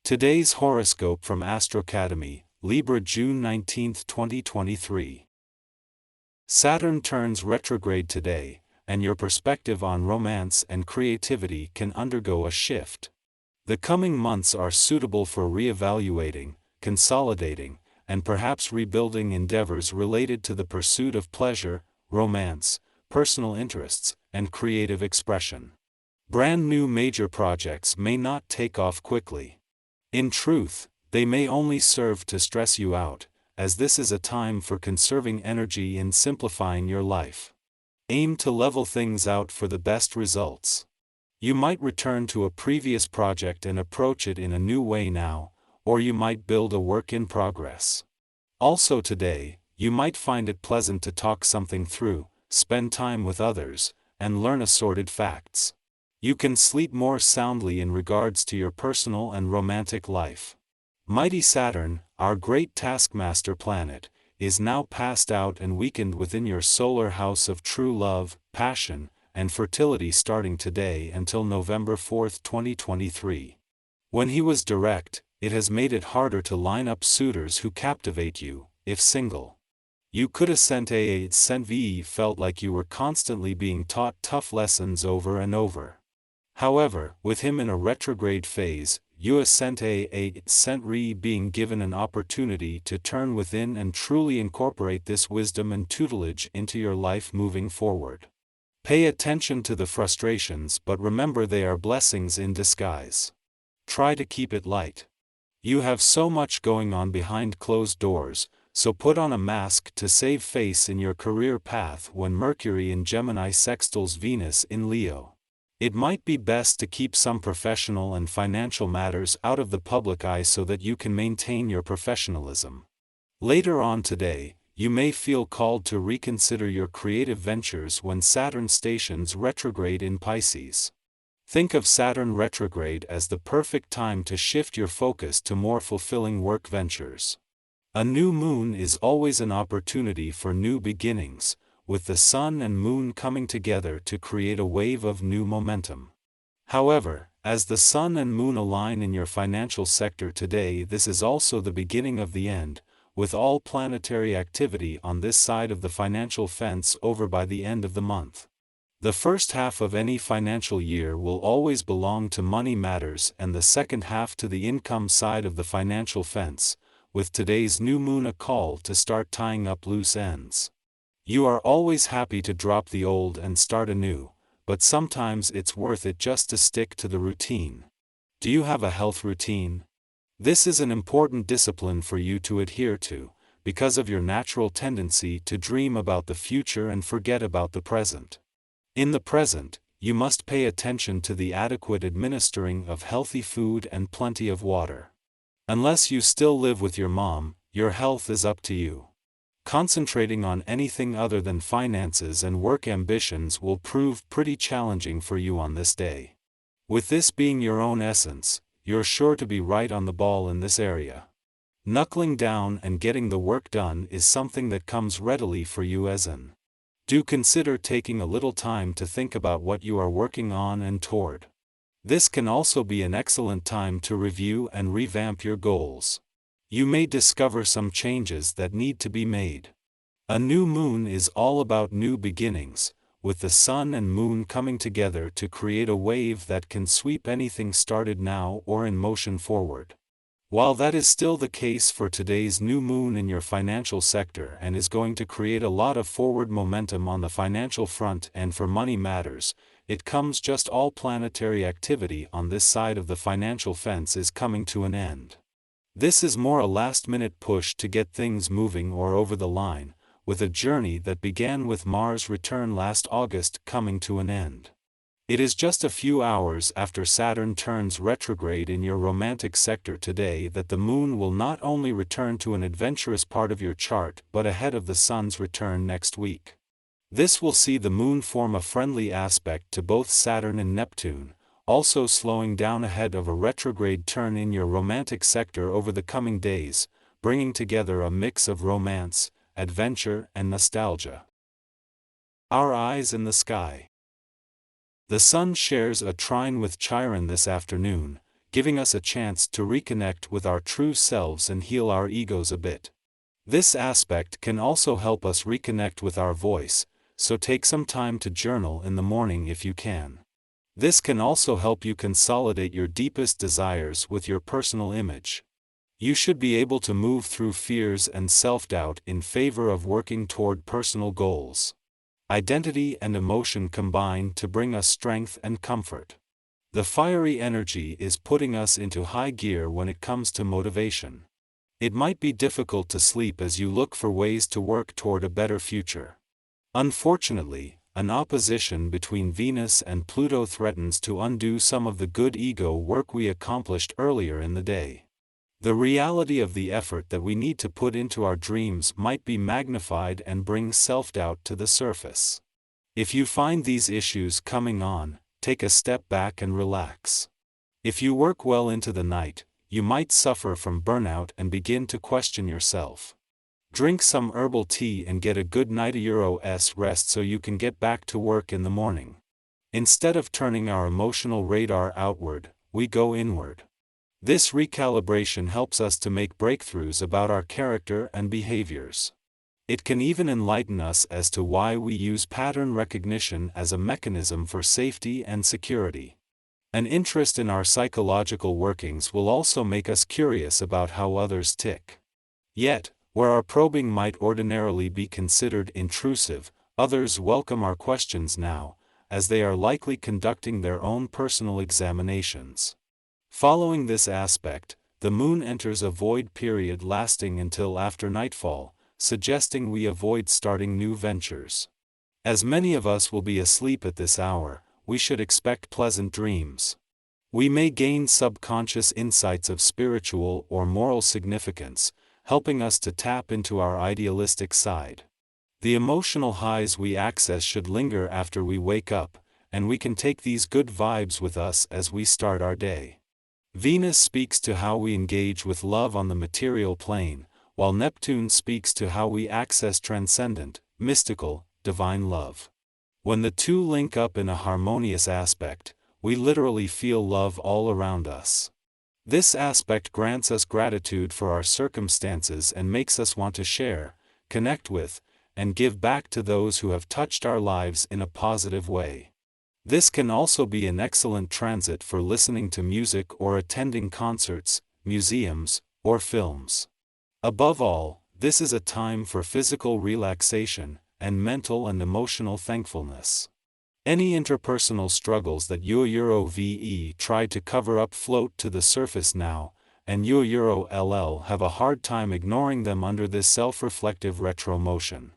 Today's horoscope from Astrocademy, Libra June 19, 2023. Saturn turns retrograde today, and your perspective on romance and creativity can undergo a shift. The coming months are suitable for reevaluating, consolidating, and perhaps rebuilding endeavors related to the pursuit of pleasure, romance, personal interests, and creative expression. Brand new major projects may not take off quickly. In truth, they may only serve to stress you out, as this is a time for conserving energy and simplifying your life. Aim to level things out for the best results. You might return to a previous project and approach it in a new way now, or you might build a work in progress. Also today, you might find it pleasant to talk something through, spend time with others, and learn assorted facts. You can sleep more soundly in regards to your personal and romantic life. Mighty Saturn, our great taskmaster planet, is now passed out and weakened within your solar house of true love, passion, and fertility starting today until November 4, 2023. When he was direct, it has made it harder to line up suitors who captivate you, if single. You could felt like you were constantly being taught tough lessons over and over. However, with him in a retrograde phase, you being given an opportunity to turn within and truly incorporate this wisdom and tutelage into your life moving forward. Pay attention to the frustrations, but remember they are blessings in disguise. Try to keep it light. You have so much going on behind closed doors, so put on a mask to save face in your career path when Mercury in Gemini sextiles Venus in Leo. It might be best to keep some professional and financial matters out of the public eye so that you can maintain your professionalism. Later on today, you may feel called to reconsider your creative ventures when Saturn stations retrograde in Pisces. Think of Saturn retrograde as the perfect time to shift your focus to more fulfilling work ventures. A new moon is always an opportunity for new beginnings, with the Sun and Moon coming together to create a wave of new momentum. However, as the Sun and Moon align in your financial sector today, this is also the beginning of the end, with all planetary activity on this side of the financial fence over by the end of the month. The first half of any financial year will always belong to money matters and the second half to the income side of the financial fence, with today's new moon a call to start tying up loose ends. You are always happy to drop the old and start anew, but sometimes it's worth it just to stick to the routine. Do you have a health routine? This is an important discipline for you to adhere to, because of your natural tendency to dream about the future and forget about the present. In the present, you must pay attention to the adequate administering of healthy food and plenty of water. Unless you still live with your mom, your health is up to you. Concentrating on anything other than finances and work ambitions will prove pretty challenging for you on this day. With this being your own essence, you're sure to be right on the ball in this area. Knuckling down and getting the work done is something that comes readily for you as an. Do consider taking a little time to think about what you are working on and toward. This can also be an excellent time to review and revamp your goals. You may discover some changes that need to be made. A new moon is all about new beginnings, with the Sun and Moon coming together to create a wave that can sweep anything started now or in motion forward. While that is still the case for today's new moon in your financial sector and is going to create a lot of forward momentum on the financial front and for money matters, it comes just all planetary activity on this side of the financial fence is coming to an end. This is more a last-minute push to get things moving or over the line, with a journey that began with Mars' return last August coming to an end. It is just a few hours after Saturn turns retrograde in your romantic sector today that the Moon will not only return to an adventurous part of your chart but ahead of the Sun's return next week. This will see the Moon form a friendly aspect to both Saturn and Neptune, also slowing down ahead of a retrograde turn in your romantic sector over the coming days, bringing together a mix of romance, adventure, and nostalgia. Our eyes in the sky. The Sun shares a trine with Chiron this afternoon, giving us a chance to reconnect with our true selves and heal our egos a bit. This aspect can also help us reconnect with our voice, so take some time to journal in the morning if you can. This can also help you consolidate your deepest desires with your personal image. You should be able to move through fears and self-doubt in favor of working toward personal goals. Identity and emotion combine to bring us strength and comfort. The fiery energy is putting us into high gear when it comes to motivation. It might be difficult to sleep as you look for ways to work toward a better future. Unfortunately, an opposition between Venus and Pluto threatens to undo some of the good ego work we accomplished earlier in the day. The reality of the effort that we need to put into our dreams might be magnified and bring self-doubt to the surface. If you find these issues coming on, take a step back and relax. If you work well into the night, you might suffer from burnout and begin to question yourself. Drink some herbal tea and get a good night's rest so you can get back to work in the morning. Instead of turning our emotional radar outward, we go inward. This recalibration helps us to make breakthroughs about our character and behaviors. It can even enlighten us as to why we use pattern recognition as a mechanism for safety and security. An interest in our psychological workings will also make us curious about how others tick. Yet, where our probing might ordinarily be considered intrusive, others welcome our questions now, as they are likely conducting their own personal examinations. Following this aspect, the moon enters a void period lasting until after nightfall, suggesting we avoid starting new ventures. As many of us will be asleep at this hour, we should expect pleasant dreams. We may gain subconscious insights of spiritual or moral significance, helping us to tap into our idealistic side. The emotional highs we access should linger after we wake up, and we can take these good vibes with us as we start our day. Venus speaks to how we engage with love on the material plane, while Neptune speaks to how we access transcendent, mystical, divine love. When the two link up in a harmonious aspect, we literally feel love all around us. This aspect grants us gratitude for our circumstances and makes us want to share, connect with, and give back to those who have touched our lives in a positive way. This can also be an excellent transit for listening to music or attending concerts, museums, or films. Above all, this is a time for physical relaxation and mental and emotional thankfulness. Any interpersonal struggles that you tried to cover up float to the surface now, and you have a hard time ignoring them under this self-reflective retro motion.